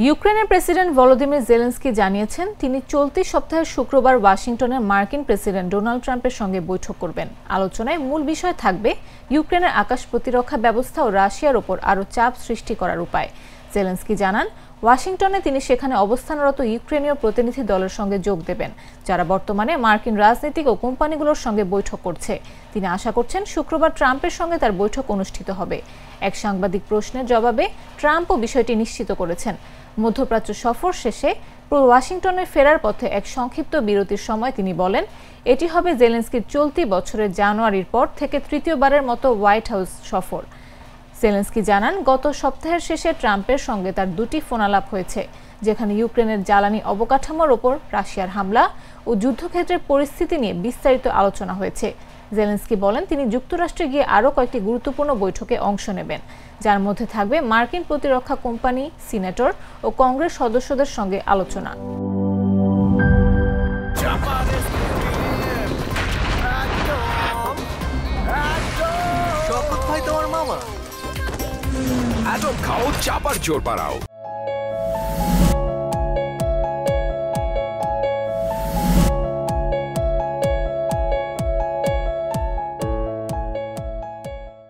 ইউক্রেনের president Volodymyr Zelensky জানিয়েছেন তিনি চলতি সপ্তাহের শুক্রবার ওয়াশিংটনে মার্কিন প্রেসিডেন্ট ডোনাল্ড ট্রাম্পের সঙ্গে বৈঠক করবেন। আলোচনায় মূল বিষয় থাকবে ইউক্রেনের আকাশ প্রতিরক্ষা ব্যবস্থা ও রাশিয়ার ওপর আরও চাপ সৃষ্টি করার উপায়। জেলেনস্কি জানান ওয়াশিংটনে তিনি সেখানে অবস্থানরত ইউক্রেনীয় প্রতিনিধি দলের সঙ্গে যোগ দেবেন, যারা বর্তমানে মার্কিন রাজনীতিক ও কোম্পানিগুলোর সঙ্গে বৈঠক করছে। তিনি আশা করছেন শুক্রবার ট্রাম্পের সঙ্গে তার বৈঠক অনুষ্ঠিত হবে। এক সাংবাদিক প্রশ্নের জবাবে ট্রাম্পও বিষয়টি নিশ্চিত করেছেন। মধ্যপ্রাচ্য সফর শেষে ওয়াশিংটনে ফেরার পথে এক সংক্ষিপ্ত বিরতির সময় তিনি বলেন, এটি হবে জেলেনস্কির চলতি বছরের জানুয়ারির পর থেকে তৃতীয়বারের মতো হোয়াইট হাউস সফর। জেলেনস্কি জানান গত সপ্তাহের শেষে ট্রাম্পের সঙ্গে তার দুটি ফোনালাপ হয়েছে, যেখানে ইউক্রেনের জ্বালানি অবকাঠামোর ওপর রাশিয়ার হামলা ও যুদ্ধক্ষেত্রের পরিস্থিতি নিয়ে বিস্তারিত আলোচনা হয়েছে। জেলেনস্কি বলেন তিনি যুক্তরাষ্ট্রে গিয়ে আরও কয়েকটি গুরুত্বপূর্ণ বৈঠকে অংশ নেবেন, যার মধ্যে থাকবে মার্কিন প্রতিরক্ষা কোম্পানি, সিনেটর ও কংগ্রেস সদস্যদের সঙ্গে আলোচনা। খাও চাপার জোর বাড়াও।